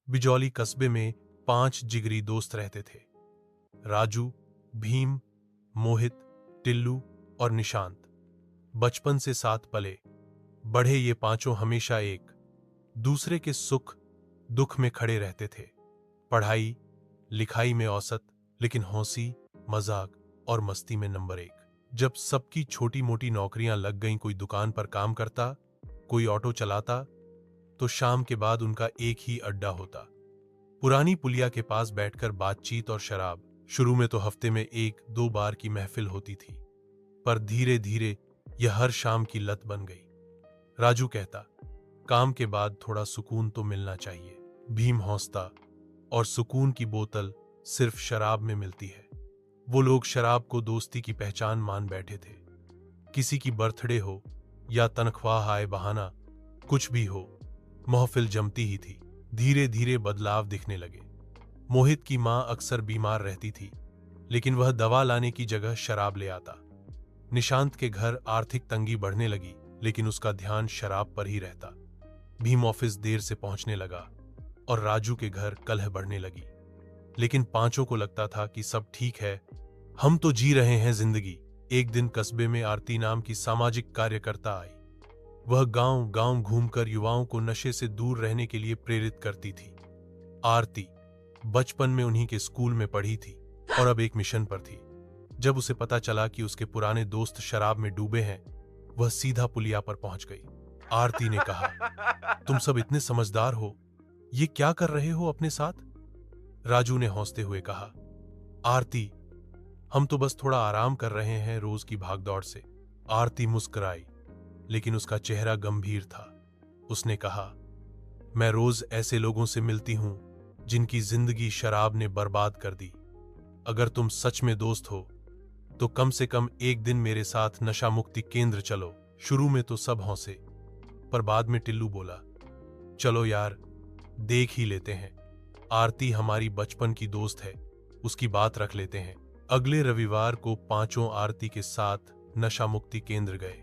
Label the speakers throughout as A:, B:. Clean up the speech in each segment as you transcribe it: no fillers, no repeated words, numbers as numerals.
A: बिजौली कस्बे में 5 जिगरी दोस्त रहते थे। राजू, भीम, मोहित, टिल्लू और निशांत। बचपन से साथ पले बढ़े ये पांचों हमेशा एक दूसरे के सुख दुख में खड़े रहते थे। पढ़ाई लिखाई में औसत, लेकिन हंसी मजाक और मस्ती में नंबर 1। जब सबकी छोटी मोटी नौकरियां लग गईं, कोई दुकान पर काम करता, कोई ऑटो चलाता, तो शाम के बाद उनका एक ही अड्डा होता, पुरानी पुलिया के पास बैठकर बातचीत और शराब। शुरू में तो हफ्ते में 1-2 बार की महफिल होती थी, पर धीरे धीरे यह हर शाम की लत बन गई। राजू कहता, काम के बाद थोड़ा सुकून तो मिलना चाहिए। भीम हौसता, और सुकून की बोतल सिर्फ शराब में मिलती है। वो लोग शराब को दोस्ती की पहचान मान बैठे थे। किसी की बर्थडे हो या तनख्वाह आए बहाना, कुछ भी हो, महफिल जमती ही थी। धीरे धीरे बदलाव दिखने लगे। मोहित की मां अक्सर बीमार रहती थी, लेकिन वह दवा लाने की जगह शराब ले आता। निशांत के घर आर्थिक तंगी बढ़ने लगी, लेकिन उसका ध्यान शराब पर ही रहता। भीम ऑफिस देर से पहुंचने लगा और राजू के घर कलह बढ़ने लगी, लेकिन पांचों को लगता था कि सब ठीक है, हम तो जी रहे हैं जिंदगी। एक दिन कस्बे में आरती नाम की सामाजिक कार्यकर्ता आई। वह गांव गांव घूमकर युवाओं को नशे से दूर रहने के लिए प्रेरित करती थी। आरती बचपन में उन्हीं के स्कूल में पढ़ी थी और अब एक मिशन पर थी। जब उसे पता चला कि उसके पुराने दोस्त शराब में डूबे हैं, वह सीधा पुलिया पर पहुंच गई। आरती ने कहा, तुम सब इतने समझदार हो, ये क्या कर रहे हो अपने साथ? राजू ने हंसते हुए कहा, आरती, हम तो बस थोड़ा आराम कर रहे हैं रोज की भागदौड़ से। आरती मुस्कुराई, लेकिन उसका चेहरा गंभीर था। उसने कहा, मैं रोज ऐसे लोगों से मिलती हूं जिनकी जिंदगी शराब ने बर्बाद कर दी। अगर तुम सच में दोस्त हो तो कम से कम एक दिन मेरे साथ नशा मुक्ति केंद्र चलो। शुरू में तो सब हंसे, पर बाद में टिल्लू बोला, चलो यार, देख ही लेते हैं। आरती हमारी बचपन की दोस्त है, उसकी बात रख लेते हैं। अगले रविवार को पांचों आरती के साथ नशा मुक्ति केंद्र गए।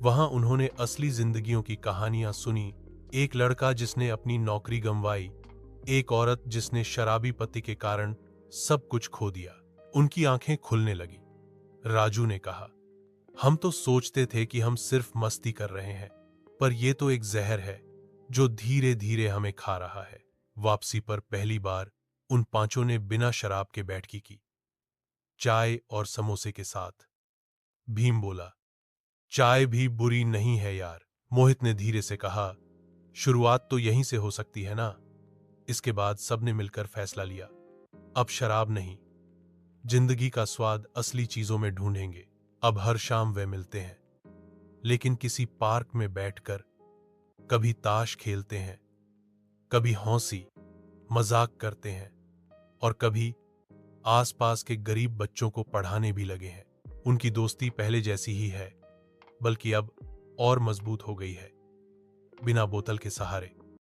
A: वहां उन्होंने असली जिंदगियों की कहानियां सुनी। एक लड़का जिसने अपनी नौकरी गंवाई, एक औरत जिसने शराबी पति के कारण सब कुछ खो दिया। उनकी आंखें खुलने लगी। राजू ने कहा, हम तो सोचते थे कि हम सिर्फ मस्ती कर रहे हैं, पर यह तो एक जहर है जो धीरे धीरे हमें खा रहा है। वापसी पर पहली बार उन पांचों ने बिना शराब के बैठकी की, चाय और समोसे के साथ। भीम बोला, चाय भी बुरी नहीं है यार। मोहित ने धीरे से कहा, शुरुआत तो यहीं से हो सकती है ना। इसके बाद सबने मिलकर फैसला लिया, अब शराब नहीं, जिंदगी का स्वाद असली चीजों में ढूंढेंगे। अब हर शाम वे मिलते हैं, लेकिन किसी पार्क में बैठकर, कभी ताश खेलते हैं, कभी हंसी मजाक करते हैं, और कभी आसपास के गरीब बच्चों को पढ़ाने भी लगे हैं। उनकी दोस्ती पहले जैसी ही है, बल्कि अब और मजबूत हो गई है, बिना बोतल के सहारे।